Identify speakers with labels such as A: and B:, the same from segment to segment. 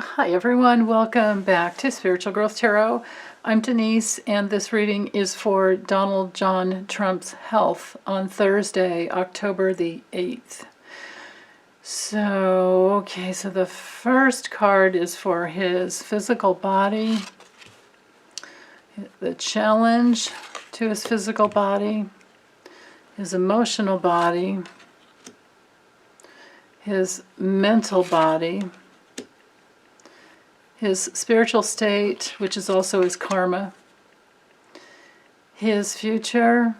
A: Hi everyone, welcome back to Spiritual Growth Tarot. I'm Denise, and this reading is for Donald John Trump's health on Thursday, October the 8th. So the first card is for his physical body, the challenge to his physical body, his emotional body, his mental body, his spiritual state, which is also his karma, his future,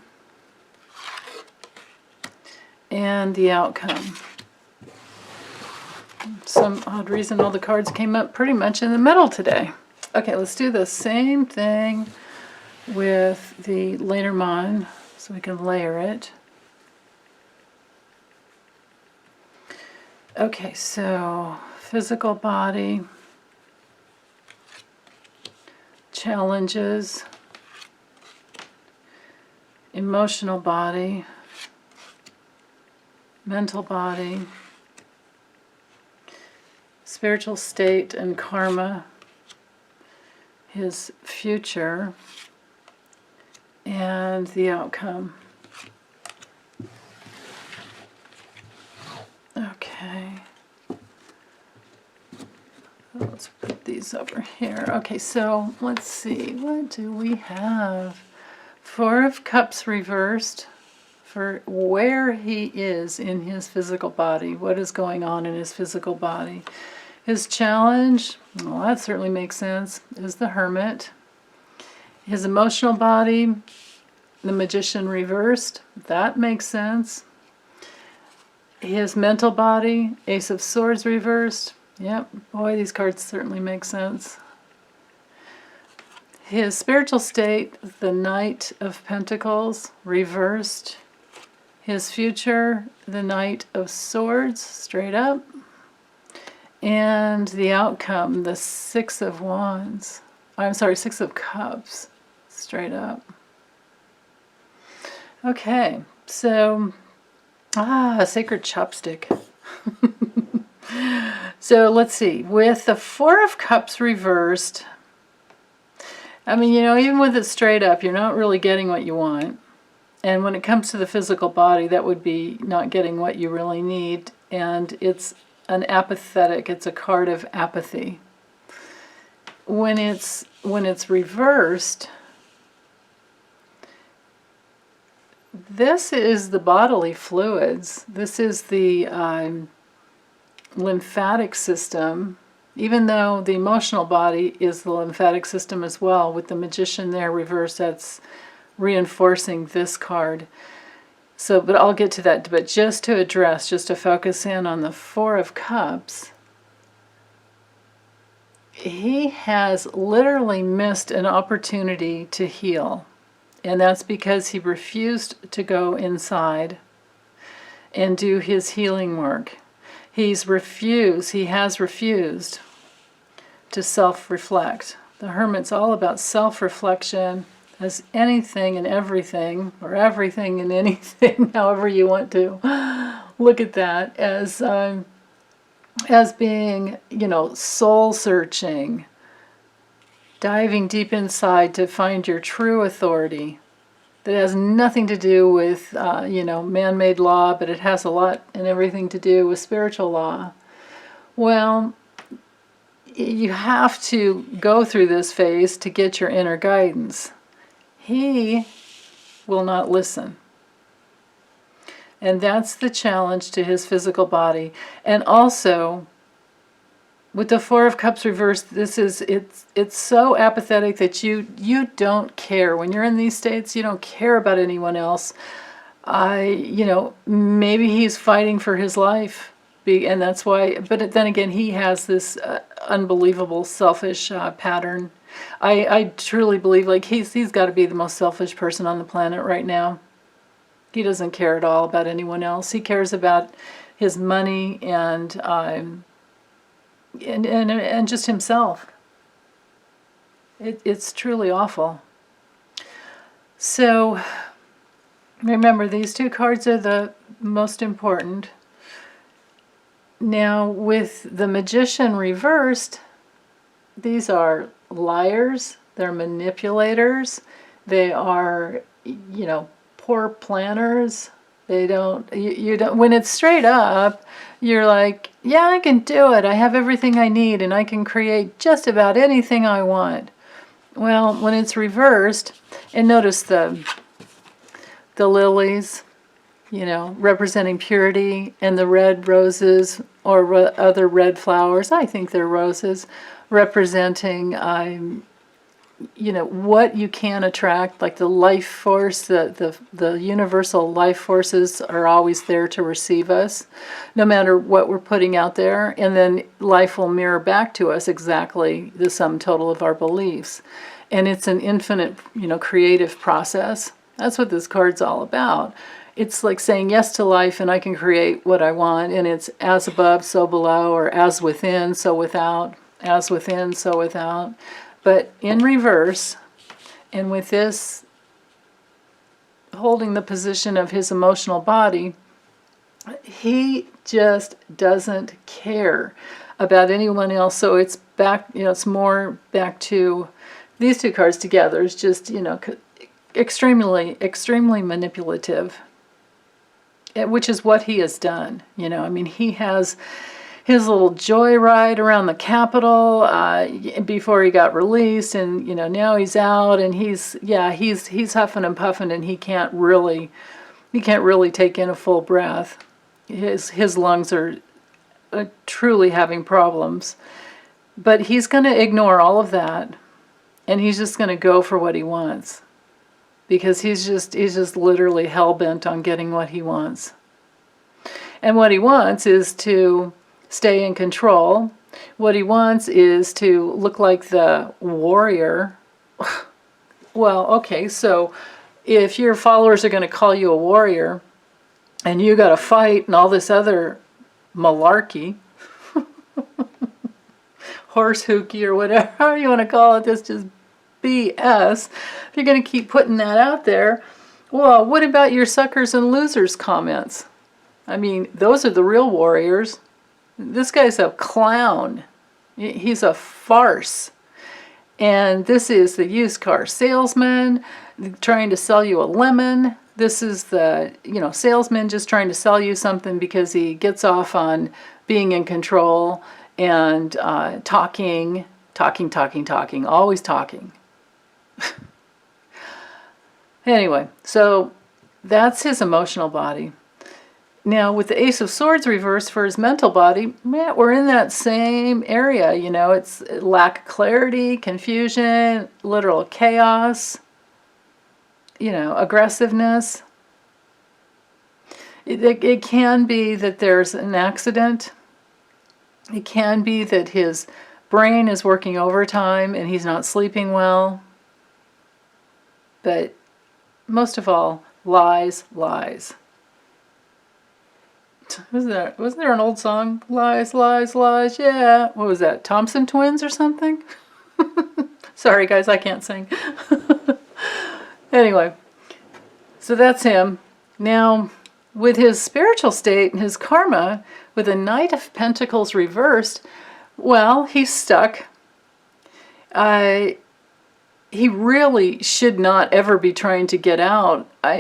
A: and the outcome. Some odd reason all the cards came up pretty much in the middle today. Okay, let's do the same thing with the Lenormand so we can layer it. Okay, so physical body, challenges, emotional body, mental body, spiritual state and karma, his future, and the outcome. Okay. Let's put these over here. Okay, so let's see. What do we have? Four of Cups reversed for where he is in his physical body. What is going on in his physical body? His challenge, well, that certainly makes sense, is the Hermit. His emotional body, the Magician reversed. That makes sense. His mental body, Ace of Swords reversed. Yep, boy, these cards certainly make sense. His spiritual state, the Knight of Pentacles, reversed. His future, the Knight of Swords, straight up. And the outcome, the Six of Wands. I'm sorry, Six of Cups, straight up. Okay, so, sacred chopstick. So let's see, with the Four of Cups reversed, I mean, even with it straight up, you're not really getting what you want. And when it comes to the physical body, that would be not getting what you really need. And it's an apathetic, it's a card of apathy. When it's reversed, this is the bodily fluids. This is the lymphatic system, even though the emotional body is the lymphatic system as well. With the Magician there reversed, that's reinforcing this card. So, but I'll get to that. But just to focus in on the Four of Cups, he has literally missed an opportunity to heal. And that's because he refused to go inside and do his healing work. He has refused to self-reflect. The Hermit's all about self-reflection, as anything and everything, or everything and anything, however you want to look at that, as being, soul-searching, diving deep inside to find your true authority. That has nothing to do with, man-made law, but it has a lot and everything to do with spiritual law. Well, you have to go through this phase to get your inner guidance. He will not listen. And that's the challenge to his physical body. And also, with the Four of Cups reversed, it's so apathetic that you don't care. When you're in these states, you don't care about anyone else. Maybe he's fighting for his life, and that's why. But then again, he has this unbelievable selfish pattern. I truly believe he's got to be the most selfish person on the planet right now. He doesn't care at all about anyone else. He cares about his money and just himself. It's truly awful. So remember, these two cards are the most important. Now with the Magician reversed, these are liars, they're manipulators, they are, poor planners. They don't, you don't, when it's straight up, you're like, yeah, I can do it. I have everything I need and I can create just about anything I want. Well, when it's reversed, and notice the lilies, representing purity, and the red roses or other red flowers, I think they're roses, representing what you can attract, like the life force, the universal life forces are always there to receive us, no matter what we're putting out there, and then life will mirror back to us exactly the sum total of our beliefs. And it's an infinite, creative process. That's what this card's all about. It's like saying yes to life, and I can create what I want, and it's as above, so below, or as within, so without, as within, so without. But in reverse, and with this holding the position of his emotional body, he just doesn't care about anyone else. So it's back, it's more back to these two cards together. It's just, extremely, extremely manipulative, which is what he has done. He has his little joyride around the Capitol before he got released, and now he's out, and he's huffing and puffing, and he can't really take in a full breath. His lungs are truly having problems, but he's going to ignore all of that, and he's just going to go for what he wants, because he's just literally hell-bent on getting what he wants. And what he wants is to stay in control. What he wants is to look like the warrior. Well, okay, so if your followers are going to call you a warrior, and you got to fight and all this other malarkey, horse hooky or whatever you want to call it, this just BS, if you're going to keep putting that out there, well, what about your suckers and losers comments? Those are the real warriors. This guy's a clown. He's a farce. And this is the used car salesman trying to sell you a lemon. This is the, salesman just trying to sell you something because he gets off on being in control and talking, always talking. Anyway, so that's his emotional body. Now, with the Ace of Swords reversed for his mental body, we're in that same area. It's lack of clarity, confusion, literal chaos, aggressiveness. It can be that there's an accident. It can be that his brain is working overtime and he's not sleeping well. But most of all, lies. Wasn't there an old song? Lies, lies, lies, yeah. What was that? Thompson Twins or something? Sorry guys, I can't sing. Anyway, so that's him. Now, with his spiritual state and his karma, with the Knight of Pentacles reversed, well, he's stuck. He really should not ever be trying to get out. There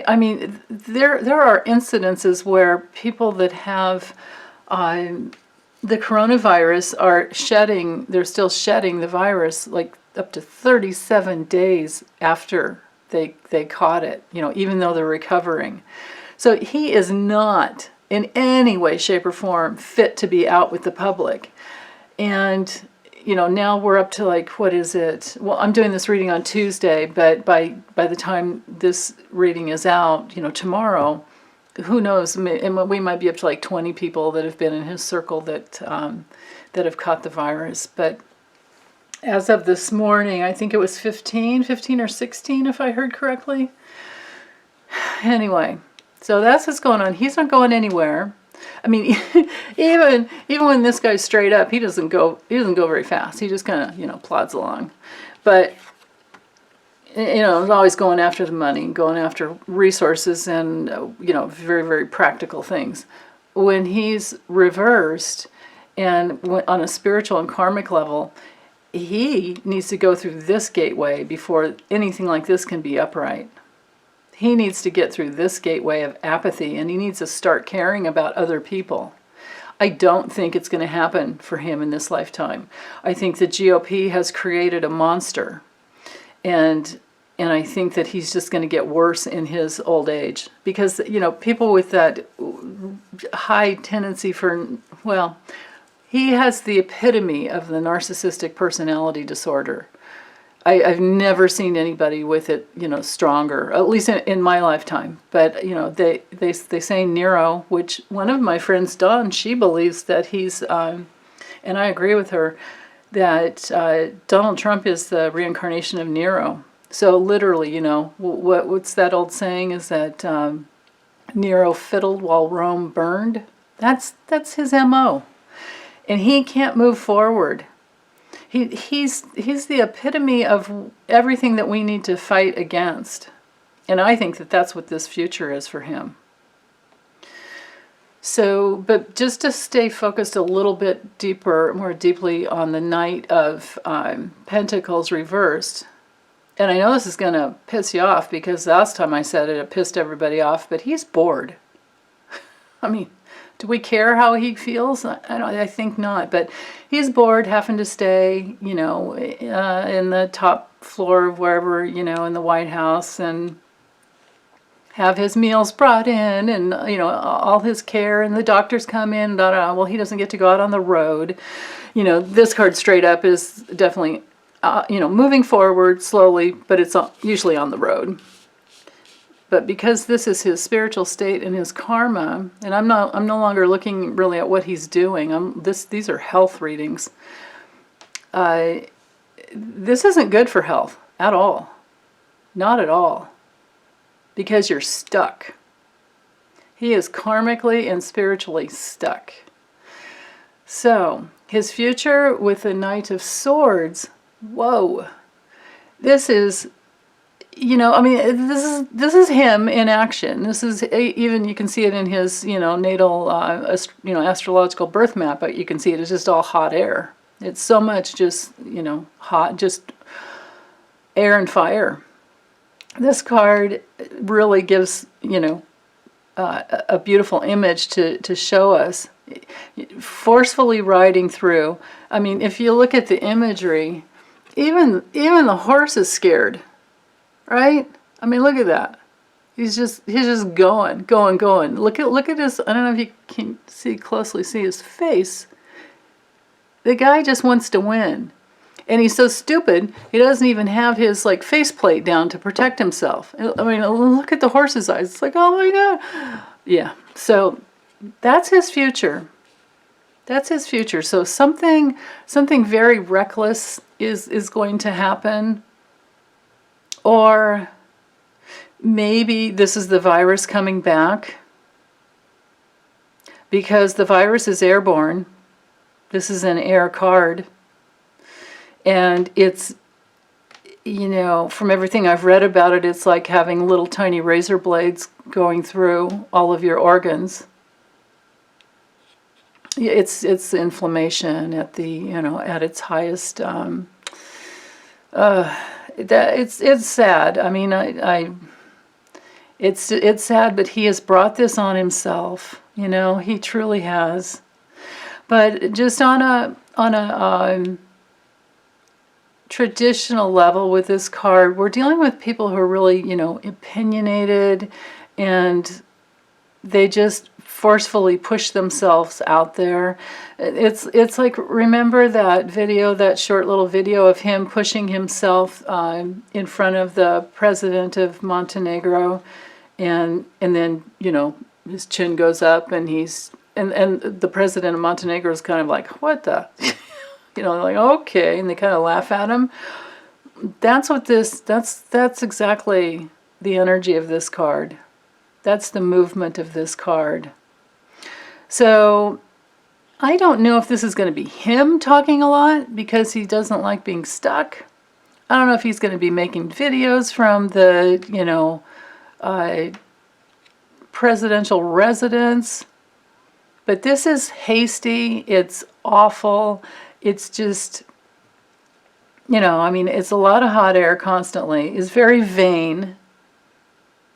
A: are incidences where people that have the coronavirus are shedding, they're still shedding the virus like up to 37 days after they caught it, even though they're recovering. So he is not in any way, shape, or form fit to be out with the public. And now we're up to what is it? Well, I'm doing this reading on Tuesday, but by the time this reading is out, tomorrow, who knows? We might be up to 20 people that have been in his circle that have caught the virus. But as of this morning, I think it was 15 or 16, if I heard correctly. Anyway, so that's what's going on. He's not going anywhere. Even when this guy's straight up, he doesn't go very fast. He just kind of, plods along. But, always going after the money, going after resources and, very, very practical things. When he's reversed and on a spiritual and karmic level, he needs to go through this gateway before anything like this can be upright. He needs to get through this gateway of apathy, and he needs to start caring about other people. I don't think it's going to happen for him in this lifetime. I think the GOP has created a monster, and I think that he's just going to get worse in his old age, because, you know, people with that high tendency for, well, he has the epitome of the narcissistic personality disorder. I've never seen anybody with it, you know, stronger, at least in my lifetime. But, you know, they say Nero, which one of my friends, Dawn, she believes that he's, and I agree with her, that Donald Trump is the reincarnation of Nero. So literally, you know, what's that old saying, is that Nero fiddled while Rome burned? That's his MO. And he can't move forward. He's the epitome of everything that we need to fight against. And I think that that's what this future is for him. So, but just to stay focused a little bit deeper, more deeply on the Knight of Pentacles reversed. And I know this is going to piss you off, because last time I said it, it pissed everybody off, but he's bored. I mean, do we care how he feels? I think not, but he's bored having to stay, you know, in the top floor of wherever, you know, in the White House, and have his meals brought in, and, you know, all his care, and the doctors come in, well, he doesn't get to go out on the road. You know, this card straight up is definitely, you know, moving forward slowly, but it's usually on the road. But because this is his spiritual state and his karma, and I'm no longer looking really at what he's doing. These are health readings. This isn't good for health at all. Not at all. Because you're stuck. He is karmically and spiritually stuck. So, his future with the Knight of Swords, whoa. This is, you know, I mean, this is him in action. This is, even you can see it in his, you know, natal, you know, astrological birth map, but you can see it is just all hot air. It's so much just, you know, hot, just air and fire. This card really gives, you know, a beautiful image to show us. Forcefully riding through. I mean, if you look at the imagery, even the horse is scared. Right? I mean, look at that. He's just going. Look at his, I don't know if you can closely see his face. The guy just wants to win. And he's so stupid, he doesn't even have his, like, faceplate down to protect himself. I mean, look at the horse's eyes. It's like, oh my God. Yeah. So that's his future. That's his future. So something very reckless is going to happen. Or maybe this is the virus coming back, because the virus is airborne. This is an air card. And it's, you know, from everything I've read about it, it's like having little tiny razor blades going through all of your organs. It's inflammation at the, you know, at its highest. It's sad. I mean, it's sad, but he has brought this on himself. You know, he truly has. But just on a traditional level with this card, we're dealing with people who are really, you know, opinionated, and they just forcefully push themselves out there. It's like, remember that video, that short little video of him pushing himself in front of the president of Montenegro, and then, you know, his chin goes up, and and the president of Montenegro is kind of like, what the, you know, like, okay, and they kind of laugh at him. That's what that's exactly the energy of this card. That's the movement of this card. So I don't know if this is going to be him talking a lot because he doesn't like being stuck. I don't know if he's going to be making videos from the, you know, presidential residence. But this is hasty. It's awful. It's just, You know, I mean, it's a lot of hot air constantly. Is very vain.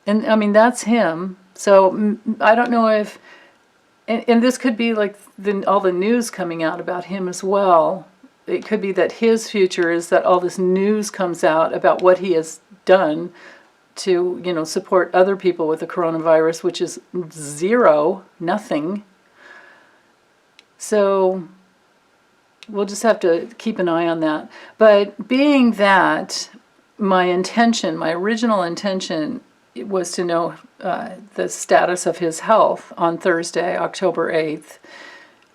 A: And I mean, that's him. So I don't know if, and this could be like all the news coming out about him as well. It could be that his future is that all this news comes out about what he has done to, you know, support other people with the coronavirus, which is zero, nothing. So we'll just have to keep an eye on that. But being that my intention, my original intention, was to know the status of his health on Thursday, October 8th,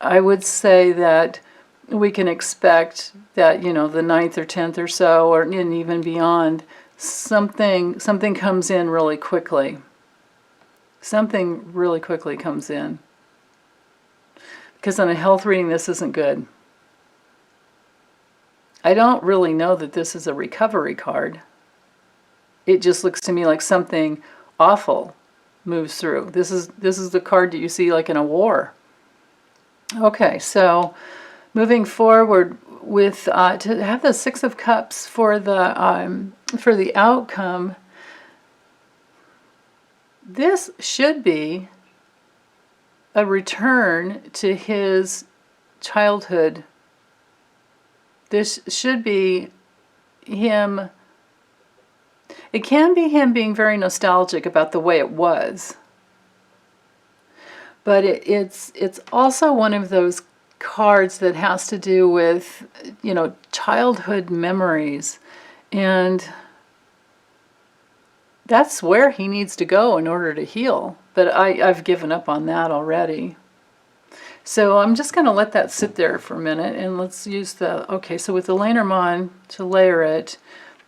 A: I would say that we can expect that, you know, the 9th or 10th or so, or and even beyond, something comes in really quickly. Something really quickly comes in. Because on a health reading, this isn't good. I don't really know that this is a recovery card. It just looks to me like something awful moves through. This is the card that you see like in a war. Okay, so moving forward with to have the Six of Cups for the outcome. This should be a return to his childhood. This should be him. It can be him being very nostalgic about the way it was. But it's also one of those cards that has to do with, you know, childhood memories. And that's where he needs to go in order to heal. But I've given up on that already. So I'm just going to let that sit there for a minute, and let's use okay, so with the Lenormand to layer it,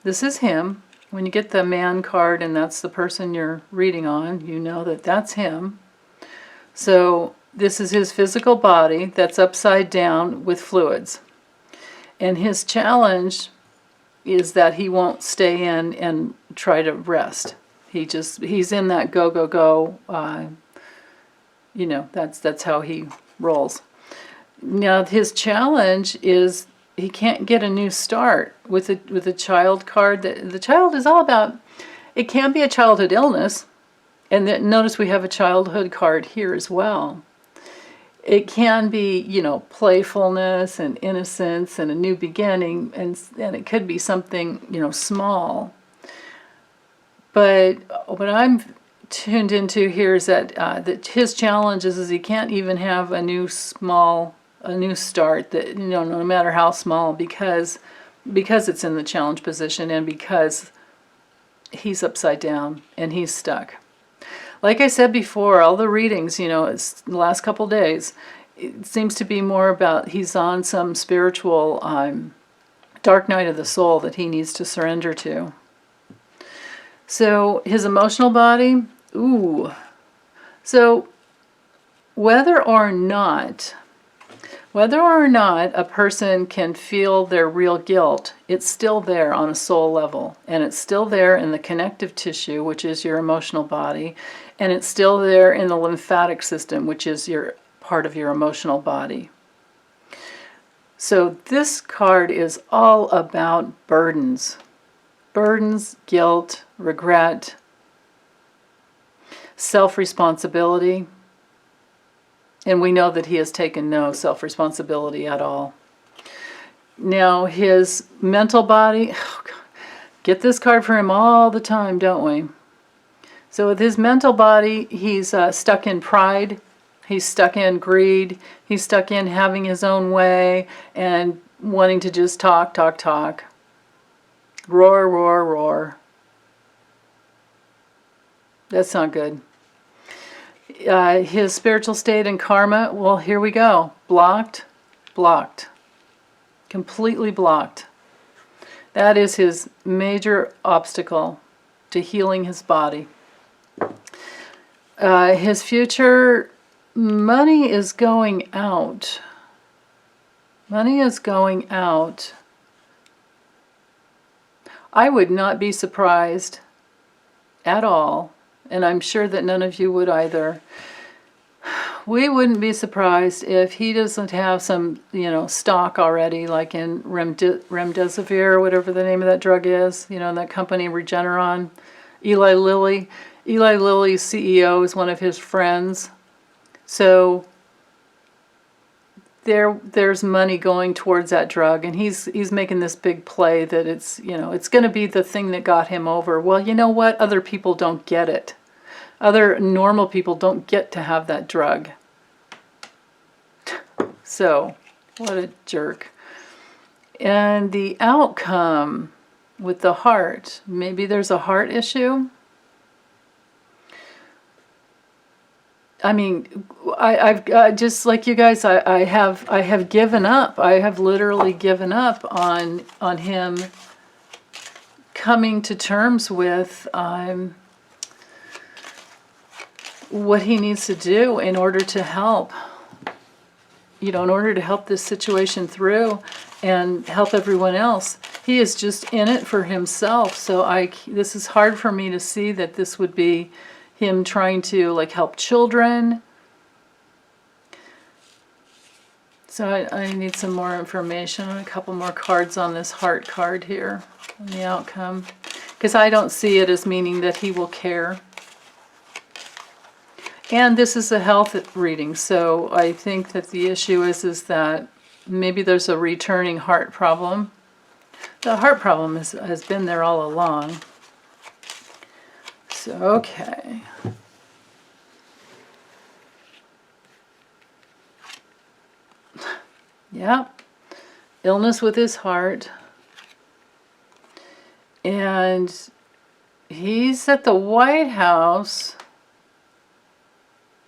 A: this is him. When you get the man card and that's the person you're reading on, you know that that's him. So this is his physical body that's upside down with fluids. And his challenge is that he won't stay in and try to rest. He's in that go, go, go. You know, that's how he rolls. Now his challenge is he can't get a new start with a child card. The child is all about, it can be a childhood illness, and then notice we have a childhood card here as well. It can be, you know, playfulness and innocence and a new beginning, and it could be something, you know, small. But what I'm tuned into here is that his challenge is he can't even have a new start, that, you know, no matter how small, because it's in the challenge position and because he's upside down and he's stuck. Like I said before, all the readings, you know, it's the last couple days, it seems to be more about he's on some spiritual dark night of the soul that he needs to surrender to. So his emotional body, ooh. So whether or not a person can feel their real guilt, it's still there on a soul level, and it's still there in the connective tissue, which is your emotional body, and it's still there in the lymphatic system, which is your part of your emotional body. So this card is all about burdens. Burdens, guilt, regret, self-responsibility. And we know that he has taken no self-responsibility at all. Now, his mental body, oh God, get this card for him all the time, don't we? So with his mental body, he's stuck in pride, he's stuck in greed, he's stuck in having his own way and wanting to just talk. Roar, roar, roar. That's not good. His spiritual state and karma, well, here we go. Blocked. Completely blocked. That is his major obstacle to healing his body. His future, money is going out. Money is going out. I would not be surprised at all, and I'm sure that none of you would either, we wouldn't be surprised if he doesn't have some, stock already, like in remdesivir or whatever the name of that drug is, that company Regeneron. Eli Lilly's CEO is one of his friends. So there's money going towards that drug, and he's making this big play that it's going to be the thing that got him over. Well, you know what? Other people don't get it. Other normal people don't get to have that drug. So, what a jerk. And the outcome with the heart, maybe there's a heart issue. I mean, I've just like you guys, I have given up. I have literally given up on him coming to terms with what he needs to do in order to help. In order to help this situation through and help everyone else. He is just in it for himself. So this is hard for me to see that this would be him trying to help children. So I need some more information and a couple more cards on this heart card here, on the outcome. Because I don't see it as meaning that he will care. And this is a health reading, so I think that the issue is that maybe there's a returning heart problem. The heart problem has been there all along. So, okay. Yeah. Illness with his heart. And he's at the White House.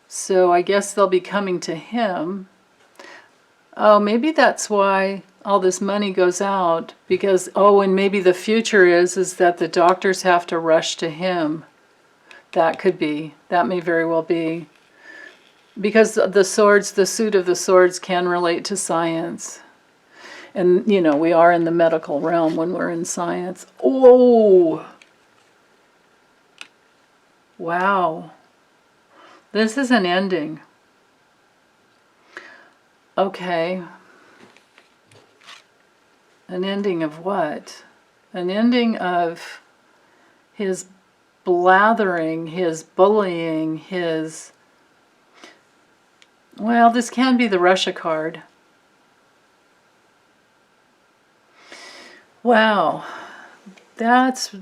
A: So I guess they'll be coming to him. Oh, maybe that's why all this money goes out. Because, and maybe the future is that the doctors have to rush to him. That could be. That may very well be. Because the suit of the swords can relate to science. And, we are in the medical realm when we're in science. Oh! Wow. This is an ending. Okay. An ending of what? An ending of his blathering, his bullying, his... Well, this can be the Russia card. Wow. That's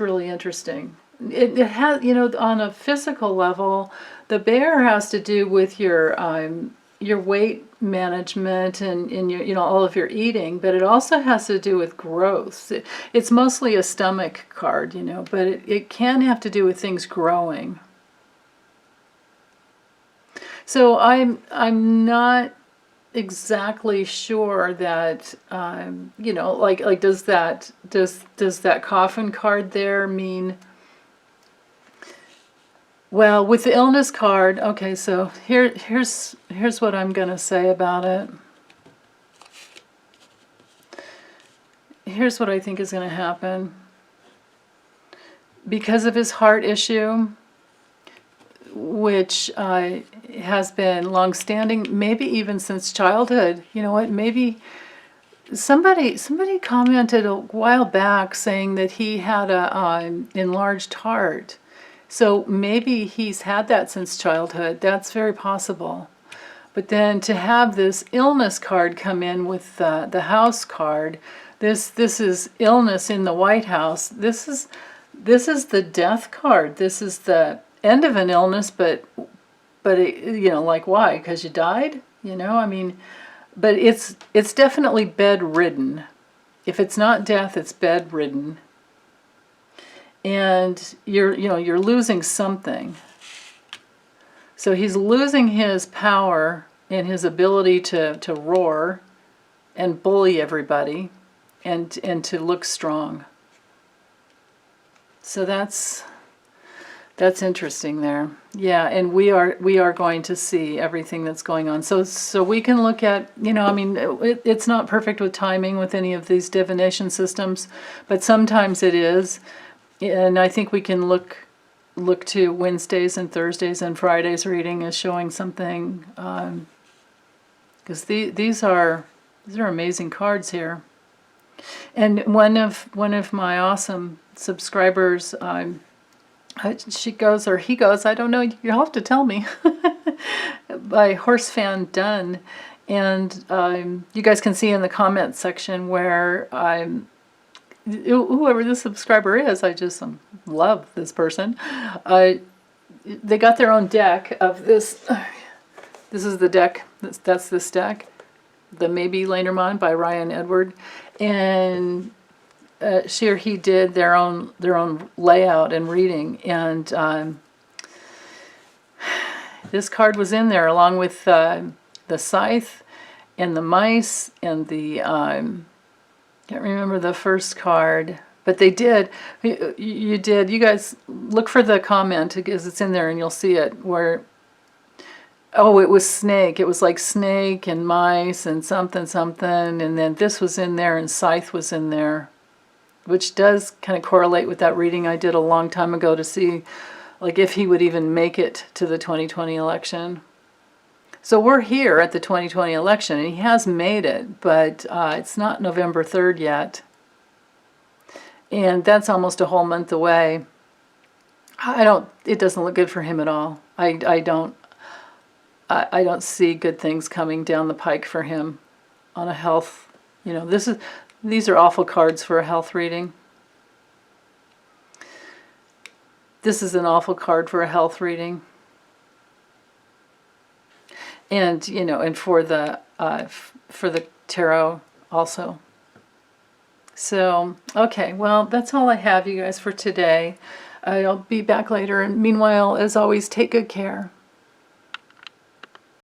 A: really interesting. It has, on a physical level, the bear has to do with your weight management and your, all of your eating, but it also has to do with growth. It's mostly a stomach card, but it can have to do with things growing. So I'm not exactly sure that does that coffin card there mean? Well, with the illness card, okay, so here's what I'm going to say about it. Here's what I think is going to happen. Because of his heart issue, which has been long-standing, maybe even since childhood. You know what? Maybe somebody commented a while back saying that he had a enlarged heart. So maybe he's had that since childhood. That's very possible. But then to have this illness card come in with the house card, this is illness in the White House. This is the death card. This is the end of an illness, but it, like why? Because you died? But it's definitely bedridden. If it's not death, it's bedridden. And you're losing something. So he's losing his power and his ability to roar and bully everybody and to look strong. So that's interesting there. Yeah, and we are going to see everything that's going on. So we can look at, it's not perfect with timing with any of these divination systems, but sometimes it is. And I think we can look look to Wednesdays and Thursdays and Fridays reading as showing something, because these are amazing cards here. And one of my awesome subscribers, she goes, or he goes, I don't know, you'll have to tell me, by Horse Fan Dunn. And you guys can see in the comments section where whoever this subscriber is, I just love this person. They got their own deck of this. This is the deck. That's this deck, the Maybe Lenormand by Ryan Edward, and she or he did their own layout and reading, and this card was in there along with the scythe and the mice and the can't remember the first card, but they did. You did. You guys look for the comment because it's in there and you'll see it where. Oh, it was snake. It was like snake and mice and something, and then this was in there and scythe was in there, which does kind of correlate with that reading I did a long time ago to see like if he would even make it to the 2020 election. So we're here at the 2020 election and he has made it, but it's not November 3rd yet. And that's almost a whole month away. It doesn't look good for him at all. I don't see good things coming down the pike for him on a health. You know, these are awful cards for a health reading. This is an awful card for a health reading. And, you know, and for the tarot also. So, okay, well, that's all I have, you guys, for today. I'll be back later. And meanwhile, as always, take good care.